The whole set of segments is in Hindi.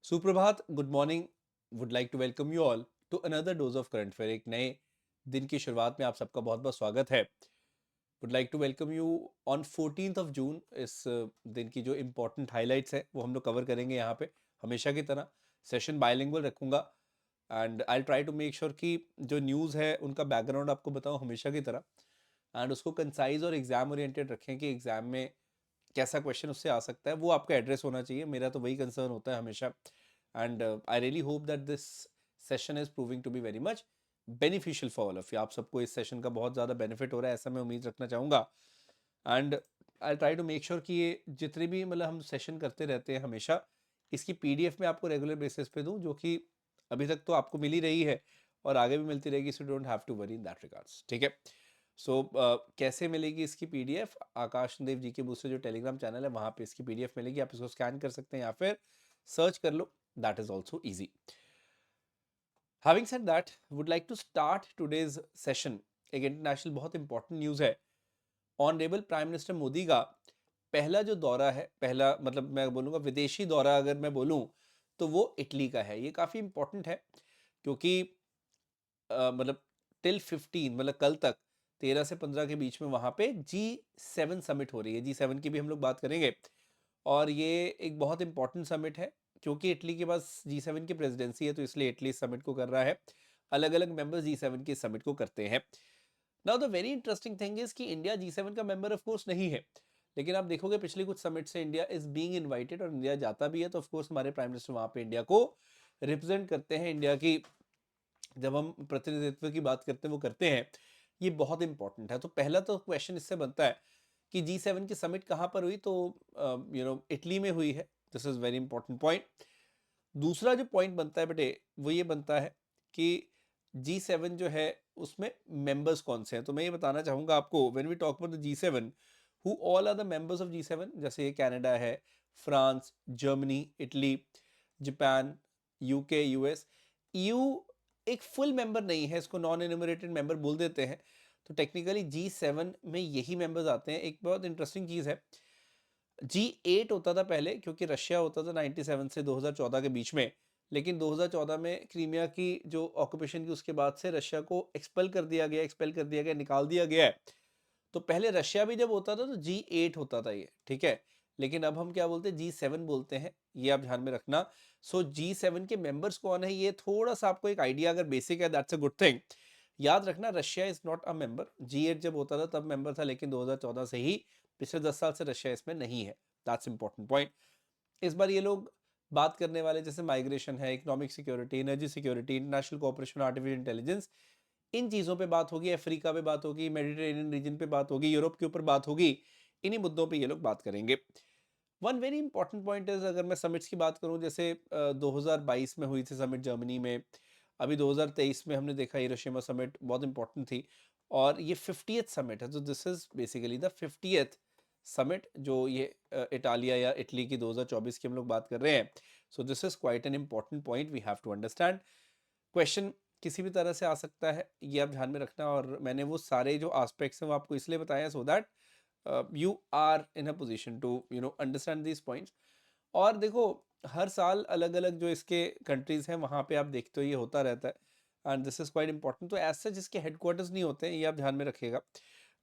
सुप्रभात, good morning. Would like to welcome you all to another dose of current affair. एक नए दिन की शुरुआत में आप सबका बहुत बहुत स्वागत है। Would like to welcome you on 14 June. इस दिन की जो इम्पोर्टेंट हाइलाइट्स है वो हम लोग कवर करेंगे यहाँ पे। हमेशा की तरह सेशन बायलिंगुअल रखूंगा and I try to make sure कि जो न्यूज़ है उनका बैकग्राउंड आपको बताऊँ हमेशा की तरह, एंड उसको कंसाइज और एग्जाम ओरिएंटेड रखें कि एग्जाम में कैसा क्वेश्चन उससे आ सकता है वो आपका एड्रेस होना चाहिए। मेरा तो वही कंसर्न होता है हमेशा, and I really hope that this session is proving to be very much beneficial for all of you. आप सबको इस सेशन का बहुत ज़्यादा बेनिफिट हो रहा है ऐसा मैं उम्मीद रखना चाहूँगा। And I try to make sure कि ये जितने भी मतलब हम सेशन करते रहते हैं हमेशा इसकी पीडीएफ में आपको रेगुलर बेसिस पे दूं, जो कि अभी तक तो आपको मिल ही रही है और आगे भी मिलती रहेगी, so don't have to worry in that regards. ठीक है। सो कैसे मिलेगी इसकी पीडीएफ? आकाश देव जी के मुझसे जो टेलीग्राम चैनल है वहाँ पे इसकी पीडीएफ मिलेगी, आप इसको स्कैन कर सकते हैं या फिर सर्च कर लो, that is also easy. Having said that, would like to start today's session. एक इंटरनेशनल बहुत इंपॉर्टेंट न्यूज़ है। ऑनरेबल प्राइम मिनिस्टर मोदी का पहला जो दौरा है, पहला मतलब मैं बोलूँगा विदेशी दौरा अगर मैं बोलूँ तो वो इटली का है। ये काफ़ी इंपॉर्टेंट है क्योंकि मतलब टिल 15 मतलब कल तक 13 से 15 के बीच में वहाँ पे G7 समिट हो रही है। G7 की भी हम लोग बात करेंगे और ये एक बहुत इंपॉर्टेंट समिट है क्योंकि इटली के पास G7 की प्रेसिडेंसी है, तो इसलिए इटली इस समिट को कर रहा है। अलग अलग मेंबर्स G7 के समिट को करते हैं। Now the very interesting thing is कि इंडिया G7 का मेंबर ऑफ कोर्स नहीं है, लेकिन आप देखोगे पिछले कुछ समिट से इंडिया इज बीइंग इनवाइटेड और इंडिया जाता भी है, तो ऑफ कोर्स हमारे प्राइम मिनिस्टर वहाँ पे इंडिया को रिप्रेजेंट करते हैं। इंडिया की जब हम प्रतिनिधित्व की बात करते हैं वो करते हैं, ये बहुत इंपॉर्टेंट है। तो पहला तो क्वेश्चन इससे बनता है कि G7 की समिट कहाँ पर हुई? तो इटली में हुई है। This is very important point. दूसरा जो पॉइंट बनता है बेटे वो ये बनता है कि G7 जो है उसमें मेंबर्स कौन से हैं। तो मैं ये बताना चाहूंगा आपको, when we talk about the G7, who all are the members of G7, जैसे ये कनाडा है, France, Germany, Italy, Japan, UK, US. EU एक फुल मेंबर नहीं है, इसको नॉन एनुमरेटेड मेंबर बोल देते हैं। तो टेक्निकली G7 में यही मेंबर्स आते हैं। एक बहुत इंटरेस्टिंग चीज़ है, G8 होता था पहले क्योंकि रशिया होता था 97 से 2014 के बीच में, लेकिन 2014 में क्रीमिया की जो ऑक्यूपेशन की उसके बाद से रशिया को एक्सपेल कर दिया गया, निकाल दिया गया है। तो पहले रशिया भी जब होता था तो G8 होता था ये, ठीक है। लेकिन अब हम क्या बोलते हैं? G7 बोलते हैं, ये आप ध्यान में रखना। सो G7 के मेंबर्स कौन है ये थोड़ा सा आपको एक आइडिया अगर बेसिक है, दैट्स अ गुड थिंग। याद रखना Russia is not a member. G8 जब होता था तब मेंबर था, लेकिन 2014 से ही पिछले 10 साल से रशिया इसमें नहीं है। That's important point. इस बार ये लोग बात करने वाले जैसे माइग्रेशन है, economic security, energy security, international cooperation, artificial intelligence, इन चीज़ों पे बात होगी। अफ्रीका पे बात होगी, मेडिटेरेनियन रीजन पे बात होगी, यूरोप के ऊपर बात होगी। इन्हीं मुद्दों पे ये लोग बात करेंगे। One very important point is, अगर मैं समिट्स की बात करूं, जैसे 2022 में हुई थी समिट जर्मनी में, अभी 2023 में हमने देखा हिरोशिमा समिट बहुत इंपॉर्टेंट थी, और ये 50th समिट है। तो this is basically the 50th summit जो ये इटालिया या इटली की 2024 की हम लोग बात कर रहे हैं। So this is quite an important point, we have to understand. Question किसी भी तरह से आ सकता है, ये आप ध्यान में रखना। और मैंने वो सारे जो एस्पेक्ट्स हैं वो आपको इसलिए बताया so that you are in a position to understand these points. और देखो, हर साल अलग अलग जो इसके कंट्रीज हैं वहाँ पे आप देखते हो ये होता रहता है, and this is quite important. तो एज सच इसके हेडक्वार्टर्स नहीं होते हैं, ये आप ध्यान में रखिएगा।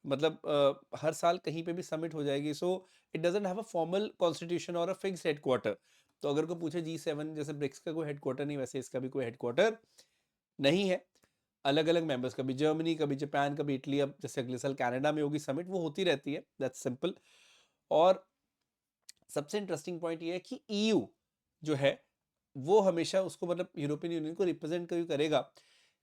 मतलब हर साल कहीं पे भी समिट हो जाएगी, so it doesn't have a formal constitution और अ फिक्स्ड हेडक्वार्टर। तो अगर कोई पूछे G7 जैसे ब्रिक्स का कोई हेडक्वार्टर नहीं, वैसे इसका भी कोई हेडक्वार्टर नहीं है। अलग अलग मेंबर्स, कभी जर्मनी, कभी जापान, कभी इटली, अब जैसे अगले साल कनाडा में होगी समिट, वो होती रहती है, दैट्स सिंपल। और सबसे इंटरेस्टिंग पॉइंट ये है कि ईयू जो है वो हमेशा उसको मतलब यूरोपियन यूनियन को रिप्रेजेंट करेगा,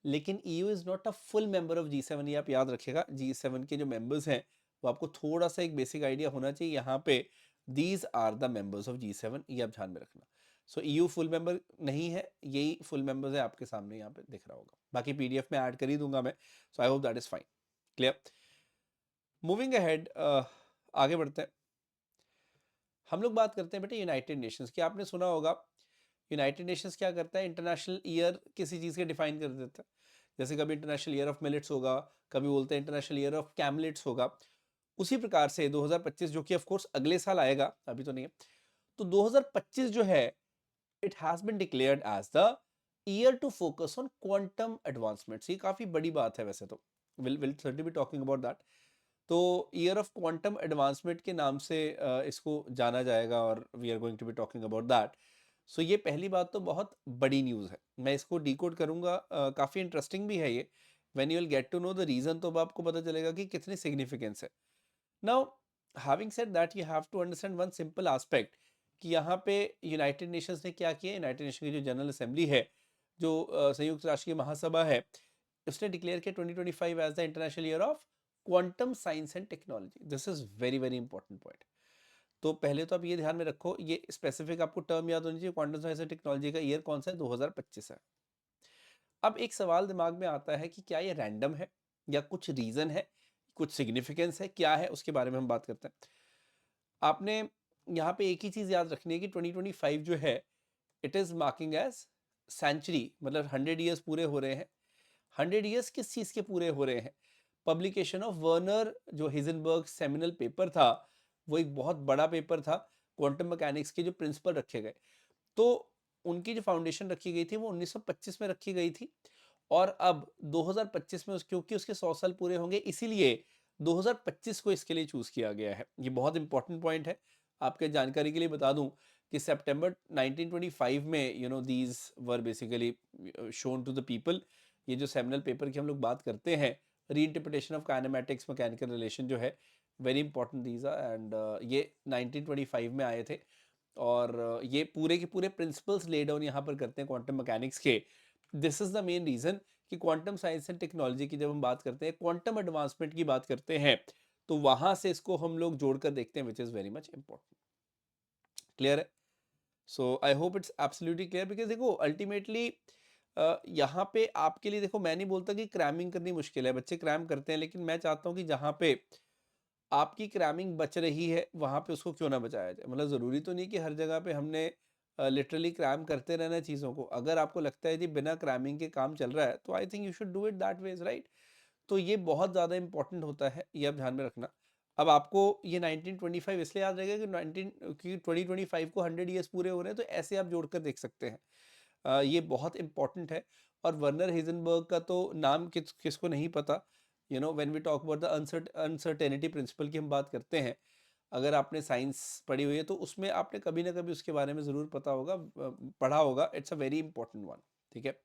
लेकिन EU is not a full member of G7। ये आप याद रखिएगा। G7 के जो मेंबर्स हैं वो आपको थोड़ा सा एक बेसिक आइडिया होना चाहिए यहाँ पे। These are the members of G7, ये आप ध्यान में रखना। सो ईयू फुल मेंबर नहीं है, यही फुल मेंबर्स है, आपके सामने यहाँ पे दिख रहा होगा। बाकी पीडीएफ में ऐड कर ही दूंगा मैं। So I hope that is fine, clear. Moving ahead, आगे बढ़ते हैं। हम लोग बात करते हैं बेटे यूनाइटेड नेशंस की। आपने सुना होगा यूनाइटेड नेशंस क्या करता है, इंटरनेशनल ईयर किसी चीज़ के डिफाइन कर देता है। जैसे कभी इंटरनेशनल ईयर ऑफ मिलेट्स होगा, कभी बोलते हैं इंटरनेशनल ईयर ऑफ कैमलेट्स होगा। उसी प्रकार से 2025 जो कि ऑफ कोर्स अगले साल आएगा, अभी तो नहीं है, तो 2025 जो है it has been declared as the year to focus on quantum advancements. ये काफी बड़ी बात है वैसे तो, will certainly be talking about that. तो ईयर ऑफ क्वांटम एडवांसमेंट के नाम से इसको जाना जाएगा और we are going to be talking about that. So ये पहली बात तो बहुत बड़ी न्यूज़ है, मैं इसको डिकोड करूंगा, काफ़ी इंटरेस्टिंग भी है ये। When you will get to know the reason तो अब आपको पता चलेगा कि कितनी सिग्निफिकेंस है। Now having said that you have to understand one simple aspect कि यहाँ पे यूनाइटेड नेशंस ने क्या किया। यूनाइटेड नेशन की जो जनरल असेंबली है, जो संयुक्त राष्ट्र की महासभा है, उसने डिक्लेयर किया 2025 as the international year of quantum science and technology. This is very very important point. तो पहले तो आप ये ध्यान में रखो, ये स्पेसिफिक आपको टर्म याद होनी चाहिए, क्वांटम साइंस एंड टेक्नोलॉजी का ईयर कौन सा है, 2025 है। अब एक सवाल दिमाग में आता है कि क्या ये रैंडम है या कुछ रीजन है, कुछ सिग्निफिकेंस है, क्या है, उसके बारे में हम बात करते हैं। आपने यहाँ पे एक ही चीज याद रखनी है कि 2025 जो है, it is marking as century, मतलब 100 ईयर्स पूरे हो रहे हैं। 100 ईयर्स किस चीज के पूरे हो रहे हैं? पब्लिकेशन ऑफ वर्नर, जो हिजनबर्ग सेमिनल पेपर था, वो एक बहुत बड़ा पेपर था। क्वांटम मैकेनिक्स के जो प्रिंसिपल रखे गए, तो उनकी जो फाउंडेशन रखी गई थी वो 1925 में रखी गई थी। और अब 2025 में क्योंकि उसके 100 साल पूरे होंगे, इसीलिए 2025 को इसके लिए चूज किया गया है। ये बहुत इंपॉर्टेंट पॉइंट है। आपके जानकारी के लिए बता दूं कि सितंबर 1925 में these were basically shown to the people. ये जो सेमिनल पेपर की हम लोग बात करते हैं, reinterpretation of kinematics mechanical relation, जो है very important these are, and ये 1925 में आए थे। और ये पूरे के पूरे प्रिंसिपल्स ले डाउन यहाँ पर करते हैं क्वांटम मैकेनिक्स के। This is the main reason कि क्वांटम साइंस एंड टेक्नोलॉजी की जब हम बात करते हैं, क्वांटम एडवांसमेंट की बात करते हैं, तो वहां से इसको हम लोग जोड़कर देखते हैं, which is very much important. Clear है? So I hope it's absolutely clear, because देखो अल्टीमेटली यहाँ पे आपके लिए, देखो मैं नहीं बोलता कि क्रैमिंग करनी मुश्किल है, बच्चे क्रैम करते हैं, लेकिन मैं चाहता हूँ कि जहाँ पे आपकी क्रैमिंग बच रही है वहाँ पे उसको क्यों ना बचाया जाए। मतलब ज़रूरी तो नहीं कि हर जगह पे हमने लिटरली क्रैम करते रहना है चीज़ों को। अगर आपको लगता है जी बिना क्रैमिंग के काम चल रहा है, तो I think you should do it that ways, right? तो ये बहुत ज़्यादा इंपॉर्टेंट होता है, ये आप ध्यान में रखना। अब आपको ये 1925 इसलिए याद रहेगा कि 2025 को 100 ईयर्स पूरे हो रहे हैं, तो ऐसे आप जोड़कर देख सकते हैं। ये बहुत इंपॉर्टेंट है। और वर्नर हेजनबर्ग का तो नाम किसको नहीं पता। When we talk about the uncertainty principle की हम बात करते हैं, अगर आपने साइंस पढ़ी हुई है तो उसमें आपने कभी ना कभी उसके बारे में ज़रूर पता होगा, पढ़ा होगा। It's a very important one. ठीक है,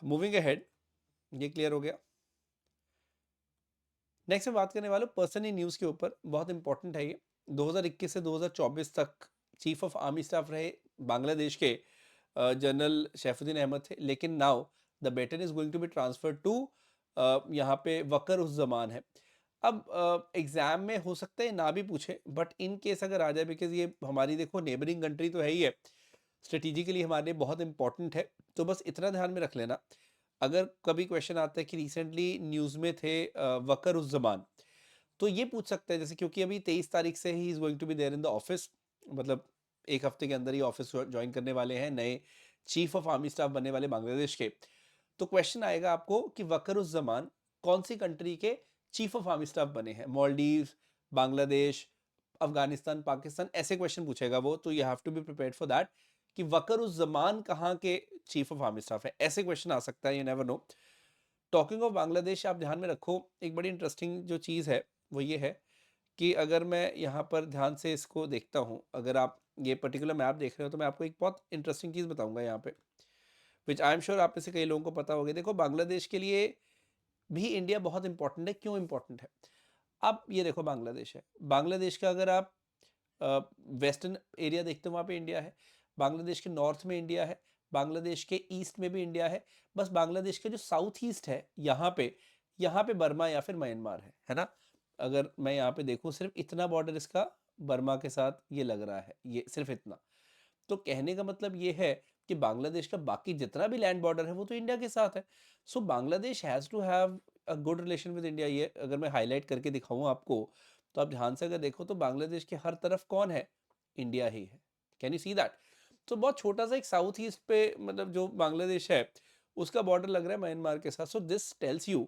मूविंग अहेड, ये क्लियर हो गया। नेक्स्ट मैं बात करने वाला हूँ पर्सन इन न्यूज़ के ऊपर, बहुत इंपॉर्टेंट है ये। 2021 से 2024 तक चीफ ऑफ आर्मी स्टाफ रहे बांग्लादेश के जनरल शैफुद्दीन अहमद थे, लेकिन now the baton is going to be transfer to, यहाँ पे वकर उस जमान है। अब एग्जाम में हो सकता है ना भी पूछे, बट इन केस अगर आ जाए, बिकॉज ये हमारी देखो नेबरिंग कंट्री तो है ही है, स्ट्रेटेजिकली हमारे लिए बहुत इंपॉर्टेंट है। तो बस इतना ध्यान में रख लेना, अगर कभी क्वेश्चन आता है कि रिसेंटली न्यूज़ में थे वकर उस जमान, तो ये पूछ सकते हैं, जैसे क्योंकि अभी 23 तारीख से ही is going to be there in the office, मतलब एक हफ्ते के अंदर ही ऑफिस ज्वाइन करने वाले हैं नए चीफ ऑफ आर्मी स्टाफ बनने वाले बांग्लादेश के। तो क्वेश्चन आएगा आपको कि वकरुज्जमान कौन सी कंट्री के चीफ ऑफ आर्मी स्टाफ बने हैं, मालदीव, बांग्लादेश, अफगानिस्तान, पाकिस्तान, ऐसे क्वेश्चन पूछेगा वो। तो you have to be prepared for that कि वकरुज्जमान कहाँ के चीफ ऑफ आर्मी स्टाफ है, ऐसे क्वेश्चन आ सकता है, you never know. Talking of Bangladesh, आप ध्यान में रखो एक बड़ी इंटरेस्टिंग जो चीज़ है वो ये है कि अगर मैं यहाँ पर ध्यान से इसको देखता हूँ, अगर आप ये पर्टिकुलर मैप देख रहे हो, तो मैं आपको एक बहुत इंटरेस्टिंग चीज़ बताऊंगा यहाँ पे, विच आई एम श्योर आप में से कई लोगों को पता होगा। देखो बांग्लादेश के लिए भी इंडिया बहुत इंपॉर्टेंट है। क्यों इंपॉर्टेंट है? अब ये देखो बांग्लादेश है, बांग्लादेश का अगर आप वेस्टर्न एरिया देखते हो वहाँ पे इंडिया है, बांग्लादेश के नॉर्थ में इंडिया है, बांग्लादेश के ईस्ट में भी इंडिया है, बस बांग्लादेश के जो साउथ ईस्ट है यहाँ पे बर्मा या फिर म्यांमार है ना। अगर मैं यहाँ पे देखूँ, सिर्फ इतना बॉर्डर इसका बर्मा के साथ ये लग रहा है, ये सिर्फ इतना। तो कहने का मतलब ये है कि बांग्लादेश का बाकी जितना भी लैंड बॉर्डर है वो तो इंडिया के साथ है। So Bangladesh has to have a good relation with India. ये अगर मैं हाईलाइट करके दिखाऊं आपको, तो आप ध्यान से अगर देखो तो बांग्लादेश के हर तरफ कौन है? इंडिया ही है। Can you see that? तो बहुत छोटा सा एक साउथ ईस्ट पे, मतलब जो बांग्लादेश है उसका बॉर्डर लग रहा है म्यांमार के साथ। सो दिस टेल्स यू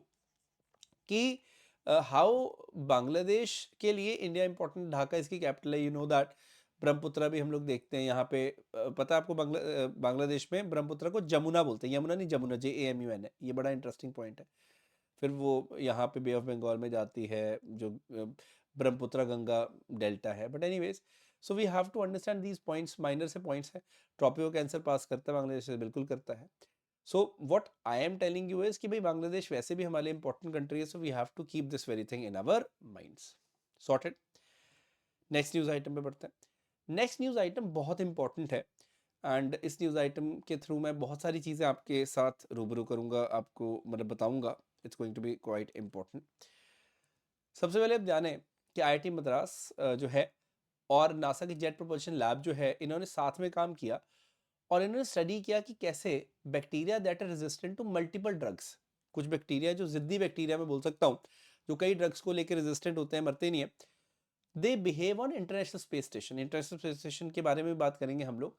कि हाउ बांग्लादेश के लिए इंडिया इंपॉर्टेंट। ढाका इसकी कैपिटल है, यू नो दैट। ब्रह्मपुत्रा भी हम लोग देखते हैं यहाँ पे। पता है आपको बांग्लादेश में ब्रह्मपुत्रा को जमुना बोलते हैं, यमुना नहीं, जमुना, JAMUN है। ये बड़ा इंटरेस्टिंग पॉइंट है। फिर वो यहाँ पे बे ऑफ बंगाल में जाती है, जो ब्रह्मपुत्रा गंगा डेल्टा है। But anyways, so we have to understand these points, minor से पॉइंट्स हैं। ट्रॉपिको कैंसर पास करता है बांग्लादेश से, बिल्कुल करता है। So what I am telling you is कि भाई बांग्लादेश वैसे भी हमारे इंपॉर्टेंट कंट्री है, so we have to keep this very thing in our minds. Sorted. Next news item पे बढ़ते हैं। नेक्स्ट न्यूज़ आइटम बहुत इंपॉर्टेंट है, एंड इस न्यूज़ आइटम के थ्रू मैं बहुत सारी चीज़ें आपके साथ रूबरू करूँगा, आपको मतलब बताऊँगा। It's going to be quite important. सबसे पहले आप जाने कि IIT मद्रास जो है और नासा की जेट प्रोपल्शन लैब जो है, इन्होंने साथ में काम किया और इन्होंने स्टडी किया कि कैसे bacteria that are resistant to multiple drugs, कुछ बैक्टीरिया जो जिद्दी बैक्टीरिया मैं बोल सकता हूँ, जो कई ड्रग्स को लेकर रेजिस्टेंट होते हैं, मरते नहीं है, they behave on international space station. International space station के बारे में भी बात करेंगे हम लोग।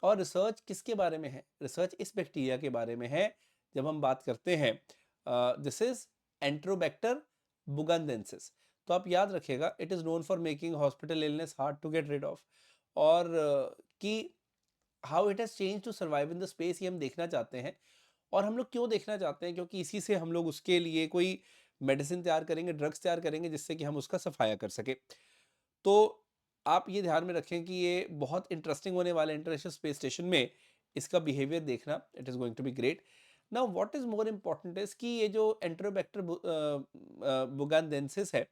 और रिसर्च किसके बारे में है? रिसर्च इस बैक्टीरिया के बारे में है। जब हम बात करते हैं, दिस इज एंट्रोबैक्टर बुगानदेंसिस। तो आप याद रखिएगा, it is known for making hospital illness hard to get rid of, और कि how it has change to survive in the space, ये हम देखना चाहते हैं। और हम लोग क्यों देखना चाहते हैं? क्योंकि इसी से हम लोग उसके लिए कोई मेडिसिन तैयार करेंगे, ड्रग्स तैयार करेंगे, जिससे कि हम उसका सफाया कर सके। तो आप ये ध्यान में रखें कि ये बहुत इंटरेस्टिंग होने वाला है इंटरनेशनल स्पेस स्टेशन में इसका बिहेवियर देखना। It is going to be great. Now what is more important is कि ये जो एंट्रोबैक्टर बुगानदेंसिस है,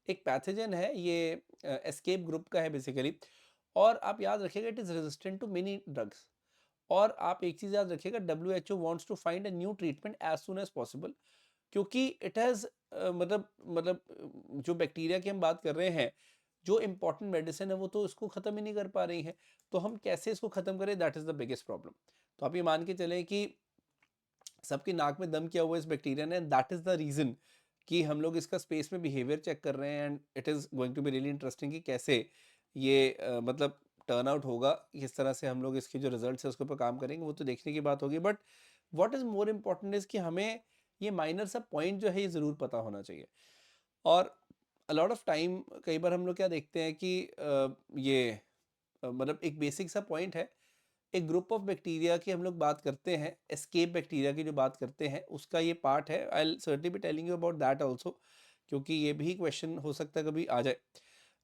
एक पैथोजन है, ये एस्केप ग्रुप का है बेसिकली। और आप याद रखिएगा, it is resistant to many drugs. और आप एक चीज़ याद रखिएगा, WHO wants to find a new treatment as soon as possible, क्योंकि इट हैज़ जो बैक्टीरिया की हम बात कर रहे हैं, जो इंपॉर्टेंट मेडिसिन है वो तो इसको ख़त्म ही नहीं कर पा रही है। तो हम कैसे इसको ख़त्म करें, that is the biggest problem. तो आप ये मान के चलें कि सबकी नाक में दम किया हुआ इस बैक्टीरिया ने, दैट इज़ द रीज़न कि हम लोग इसका स्पेस में बिहेवियर चेक कर रहे हैं। And it is going to be really interesting कि कैसे ये मतलब टर्न आउट होगा, किस तरह से हम लोग इसके जो रिजल्ट्स है उसके ऊपर काम करेंगे, वो तो देखने की बात होगी। But what is more important is कि हमें ये माइनर सा पॉइंट जो है ये ज़रूर पता होना चाहिए। और अ लॉट ऑफ टाइम कई बार हम लोग क्या देखते हैं कि मतलब एक बेसिक सा पॉइंट है, एक ग्रुप ऑफ बैक्टीरिया की हम लोग बात करते हैं, एस्केप बैक्टीरिया की जो बात करते हैं, उसका ये पार्ट है। I will certainly be telling you about that also, क्योंकि ये भी क्वेश्चन हो सकता है कभी आ जाए।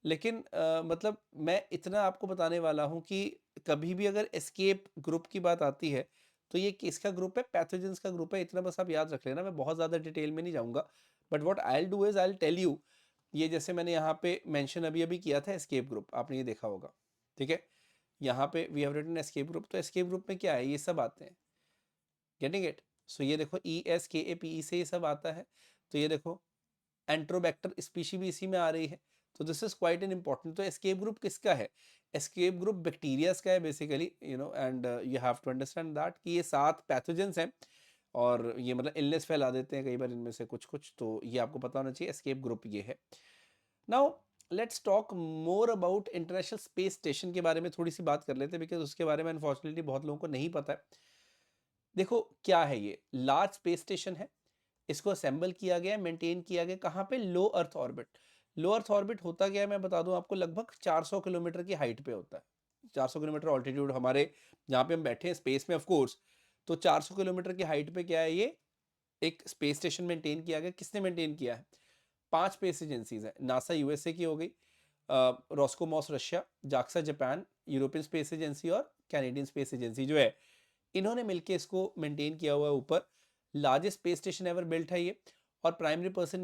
लेकिन मतलब मैं इतना आपको बताने वाला हूँ कि कभी भी अगर एस्केप ग्रुप की बात आती है, तो ये किसका ग्रुप है? पैथोजेंस का ग्रुप है। इतना बस आप याद रख लेना, मैं बहुत ज़्यादा डिटेल में नहीं जाऊँगा। But what I will do is I will tell you, ये जैसे मैंने यहाँ पे मेंशन अभी-अभी किया था एस्केप ग्रुप, आपने ये देखा होगा, ठीक है? यहाँ पे we have written escape group, तो एस्केप ग्रुप में क्या है? ये सब आते हैं। Getting it? सो ये देखो ESKAPE से ये सब आता है। तो ये देखो एंट्रोबैक्टर स्पीशी भी इसी में आ रही है। तो this is quite an important. तो एस्केप ग्रुप किसका है? एस्केप ग्रुप बैक्टीरियाज का है basically, and you have to understand that कि ये 7 पैथोजेंस हैं और ये मतलब इलनेस फैला देते हैं कई बार इनमें से कुछ-कुछ, तो ये आपको पता होना चाहिए। एस्केप ग्रुप ये है। Now let's talk more about international space station के बारे में थोड़ी सी बात कर लेते हैं, बिकॉज उसके बारे में अनफॉर्चुनेटली बहुत लोगों को नहीं पता है। देखो क्या है, ये लार्ज स्पेस स्टेशन है। इसको असेंबल किया गया है, मेंटेन किया गया कहाँ पे? लो अर्थ ऑर्बिट। लो अर्थ ऑर्बिट होता क्या है मैं बता दूं आपको, लगभग 400 किलोमीटर की हाइट पे होता है। 400 किलोमीटर ऑल्टीट्यूड हमारे जहाँ पे हम बैठे हैं स्पेस में ऑफ कोर्स। तो 400 किलोमीटर की हाइट पे क्या है, ये एक स्पेस स्टेशन मेंटेन किया गया। किसने मेंटेन किया है? 5 स्पेस एजेंसीज हैं। नासा USA की हो गई, Roscosmos Russia, JAXA Japan, European space agency और कैनेडियन स्पेस एजेंसी जो है, इन्होंने मिलकर इसको मेंटेन किया हुआ है ऊपर। Largest space station ever built है ये। और प्राइमरी पर्पस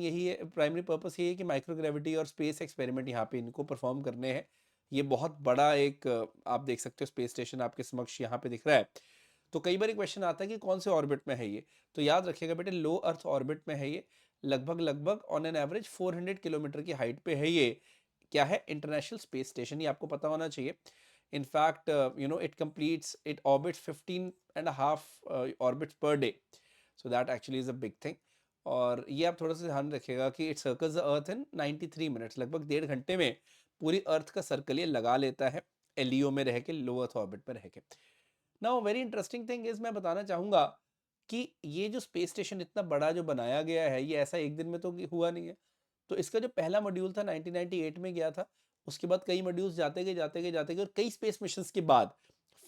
यही है कि माइक्रोग्रेविटी और स्पेस एक्सपेरिमेंट यहाँ पे इनको परफॉर्म करने हैं। ये बहुत बड़ा एक आप देख सकते हो स्पेस स्टेशन आपके समक्ष यहाँ पे दिख रहा है। तो कई बार क्वेश्चन आता है कि कौन से ऑर्बिट में है ये, तो याद रखिएगा बेटे, लो अर्थ ऑर्बिट में है ये। लगभग ऑन एन एवरेज 400 किलोमीटर की हाइट पे है ये। क्या है? International space station. ये आपको पता होना चाहिए। In fact, it orbits 15.5 orbits per day. So that actually is a big thing. और ये आप थोड़ा सा ध्यान रखिएगा कि it circles the earth in 93 minutes, लगभग 1.5 घंटे में पूरी अर्थ का सर्कल ये लगा लेता है, LEO में रह के, लो अर्थ ऑर्बिट में रह के। Now very interesting thing is, मैं बताना चाहूँगा कि ये जो स्पेस स्टेशन इतना बड़ा जो बनाया गया है, ये ऐसा एक दिन में तो हुआ नहीं है। तो इसका जो पहला मॉड्यूल था 1998 में गया था, उसके बाद कई मॉड्यूल्स जाते गए और कई स्पेस मिशंस के बाद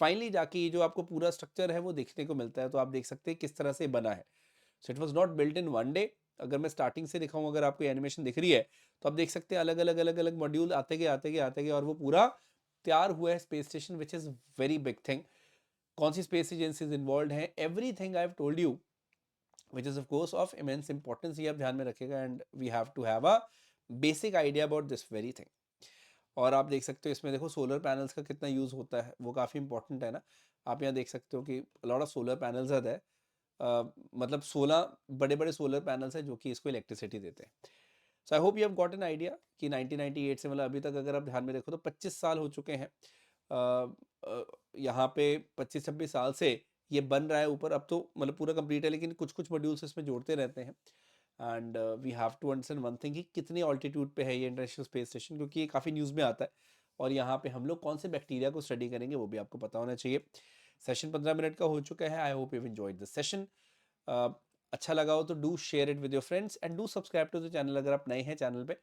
फाइनली जाके ये जो आपको पूरा स्ट्रक्चर है वो देखने को मिलता है। तो आप देख सकते हैं किस तरह से बना है। So it was not built in one day. अगर मैं स्टार्टिंग से दिखाऊं, अगर आपको एनिमेशन दिख रही है तो आप देख सकते हैं अलग अलग मॉड्यूल आते गए और वो पूरा तैयार हुआ है space station, which is very big thing. कौन सी स्पेस एजेंसीज इन्वॉल्व हैं, everything I have told you, which is of course of immense importance, ये आप ध्यान में रखिएगा। And we have to have a basic idea about this very thing. और आप देख सकते हो इसमें देखो सोलर पैनल्स का कितना यूज़ होता है, वो काफ़ी इंपॉर्टेंट है ना। आप यहाँ देख सकते हो कि lot of solar panels are there. मतलब 16 बड़े बड़े सोलर पैनल्स हैं जो कि इसको इलेक्ट्रिसिटी देते हैं। So I hope you have got an idea कि 1998 से मतलब अभी तक अगर आप ध्यान में देखो तो 25 साल हो चुके हैं। यहाँ पे 25-26 साल से ये बन रहा है ऊपर। अब तो मतलब पूरा कंप्लीट है, लेकिन कुछ कुछ मॉड्यूल्स इसमें जोड़ते रहते हैं। And we have to understand one thing कि कितने ऑल्टीट्यूड पे है ये इंटरनेशनल स्पेस स्टेशन, क्योंकि ये काफ़ी न्यूज़ में आता है। और यहाँ पे हम लोग कौन से बैक्टीरिया को स्टडी करेंगे वो भी आपको पता होना चाहिए। सेशन 15 मिनट का हो चुका है। I hope you enjoyed the session. अच्छा लगा हो तो do share it with your friends and do subscribe to the channel अगर आप नए हैं चैनल पे।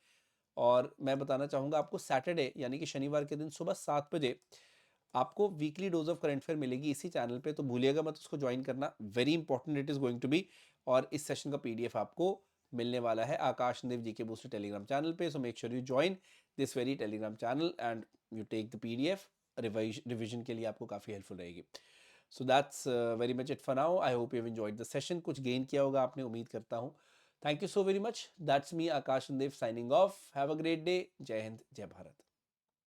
और मैं बताना चाहूँगा आपको सैटरडे यानी कि शनिवार के दिन सुबह 7 बजे आपको weekly dose of current affair मिलेगी इसी चैनल पे, तो भूलिएगा मत उसको ज्वाइन करना। Very important it is going to be. और इस सेशन का पीडीएफ आपको मिलने वाला है आकाश देव जी के बूस्टर टेलीग्राम चैनल पे। So make sure you join this very Telegram channel and you take the PDF. Revision के लिए आपको काफ़ी हेल्पफुल रहेगी। So that's very much it for now. I hope you enjoyed the session. कुछ गेन किया होगा आपने, उम्मीद करता हूँ। Thank you so very much. That's me Akash Dev signing off. Have a great day. जय हिंद, जय भारत।